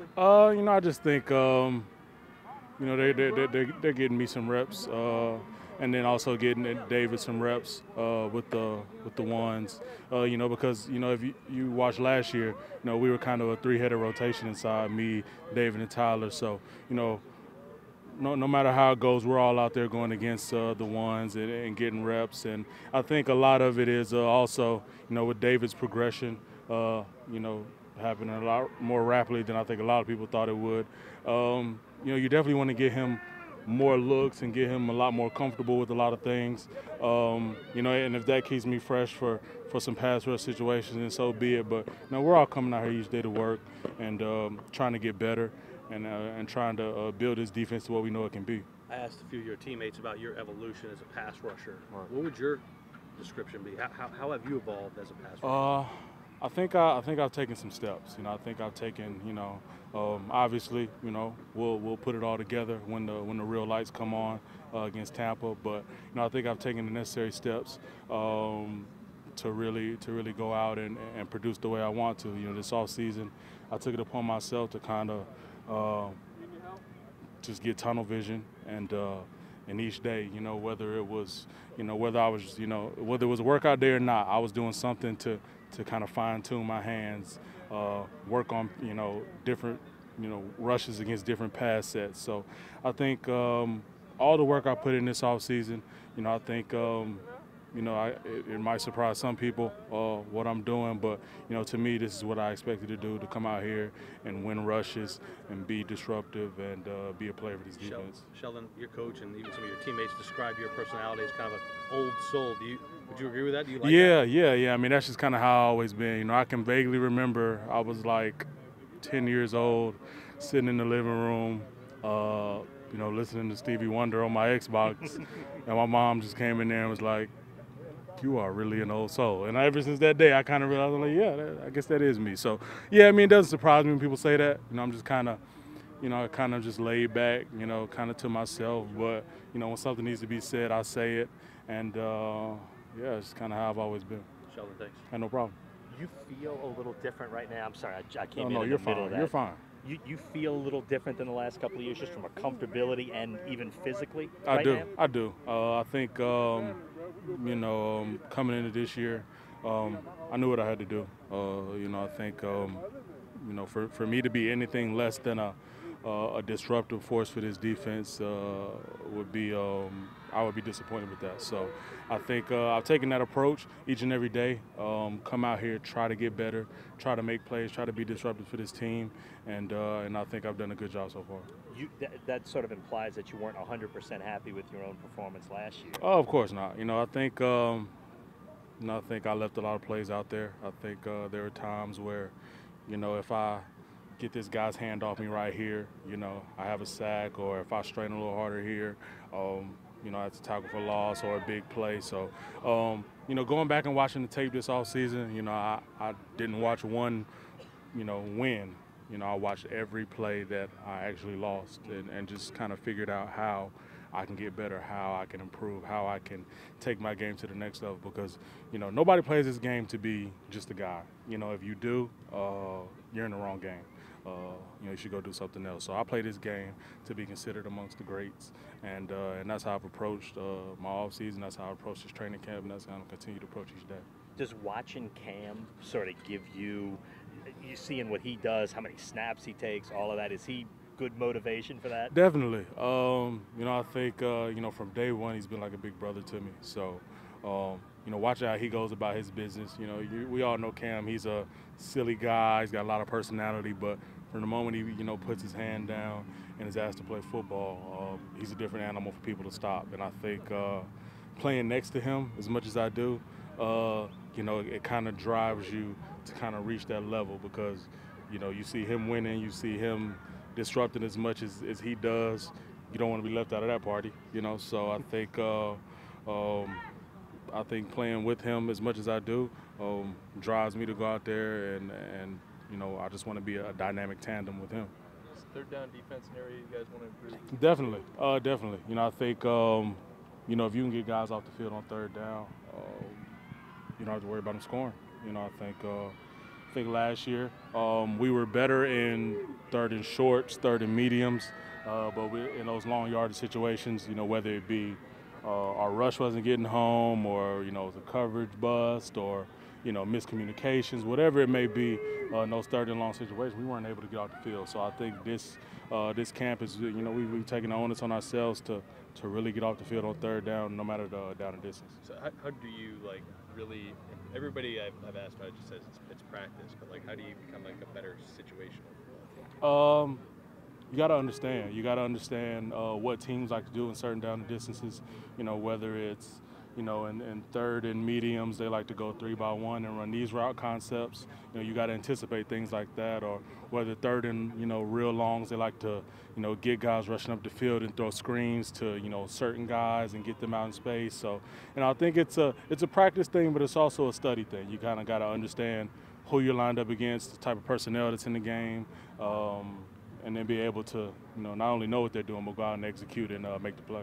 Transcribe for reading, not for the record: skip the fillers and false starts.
I just think they're getting me some reps, and then also getting David some reps with the ones, because if you watch last year, we were kind of a three-headed rotation inside me, David, and Tyler. So you know, no matter how it goes, we're all out there going against the ones and getting reps. And I think a lot of it is also, with David's progression, happening a lot more rapidly than I think a lot of people thought it would. You definitely want to get him more looks and get him a lot more comfortable with a lot of things. And if that keeps me fresh for some pass rush situations, then so be it. But we're all coming out here each day to work and trying to get better and trying to build this defense to what we know it can be. I asked a few of your teammates about your evolution as a pass rusher. Right. What would your description be? How have you evolved as a pass rusher? I think I've taken some steps. I think I've taken. Obviously, we'll put it all together when the real lights come on against Tampa. But I think I've taken the necessary steps to really go out and produce the way I want to. This off season, I took it upon myself to kind of just get tunnel vision and each day, whether it was, whether I was, whether it was a workout day or not, I was doing something to kind of fine tune my hands, work on, different, rushes against different pass sets. So I think all the work I put in this off season, I think it might surprise some people what I'm doing, but to me, this is what I expected to do: to come out here and win rushes and be disruptive and be a player for this defense. Sheldon, your coach and even some of your teammates describe your personality as kind of an old soul. Would you agree with that? Do you like that? Yeah. I mean, that's just kind of how I've always been. I can vaguely remember I was like 10 years old, sitting in the living room, listening to Stevie Wonder on my Xbox, and my mom just came in there and was like, "You are really an old soul." And ever since that day, I kind of realized, I'm like, I guess that is me. So, yeah, I mean, it doesn't surprise me when people say that. I'm just kind of, kind of just laid back, kind of to myself. But, when something needs to be said, I say it. And, it's kind of how I've always been. Sheldon, thanks. And no problem. You feel a little different right now. I'm sorry, I came No, in you're the middle fine. of that. You're fine. You feel a little different than the last couple of years, just from a comfortability and even physically. I right do. now? I do. I think, coming into this year, I knew what I had to do. I think, for me to be anything less than a disruptive force for this defense would be, I would be disappointed with that. So I think I've taken that approach each and every day. Come out here, try to get better, try to make plays, try to be disruptive for this team, and I think I've done a good job so far. That sort of implies that you weren't 100% happy with your own performance last year. Oh, of course not. I think I think I left a lot of plays out there. I think there were times where, if I get this guy's hand off me right here, I have a sack, or if I strain a little harder here, I have to tackle for loss or a big play. So, going back and watching the tape this offseason, I didn't watch one, win. I watched every play that I actually lost and just kind of figured out how I can get better, how I can improve, how I can take my game to the next level, because, nobody plays this game to be just a guy. If you do, you're in the wrong game. You should go do something else. So I play this game to be considered amongst the greats, and that's how I've approached my offseason. That's how I approached this training camp, and that's how I'm going to continue to approach each day. Does watching Cam sort of give you seeing what he does, how many snaps he takes, all of that? Is he good motivation for that? Definitely. I think, from day one, he's been like a big brother to me. So, watching how he goes about his business. We all know Cam. He's a silly guy. He's got a lot of personality, but from the moment he, puts his hand down and is asked to play football, he's a different animal for people to stop. And I think playing next to him as much as I do, it kind of drives you to kind of reach that level, because, you see him winning, you see him disrupting as much as he does. You don't want to be left out of that party, So I think playing with him as much as I do drives me to go out there and I just want to be a dynamic tandem with him. Is third down defense an area you guys want to improve? Definitely. I think, if you can get guys off the field on third down, you don't have to worry about them scoring. I think think last year. We were better in third and shorts, third and mediums, but in those long yardage situations, whether it be our rush wasn't getting home, or it was a coverage bust, or miscommunications, whatever it may be, in those third and long situations, we weren't able to get off the field. So I think this camp is, we've taken the onus on ourselves to really get off the field on third down, no matter the down and distance. So how do you really? Everybody I've asked about just says it's practice, but how do you become a better situational? You got to understand. You got to understand what teams like to do in certain down and distances. Whether it's in third and mediums, they like to go 3-by-1 and run these route concepts. You got to anticipate things like that. Or whether third and real longs, they like to get guys rushing up the field and throw screens to certain guys and get them out in space. So, I think it's a practice thing, but it's also a study thing. You kind of got to understand who you're lined up against, the type of personnel that's in the game, and then be able to not only know what they're doing, but go out and execute and make the play.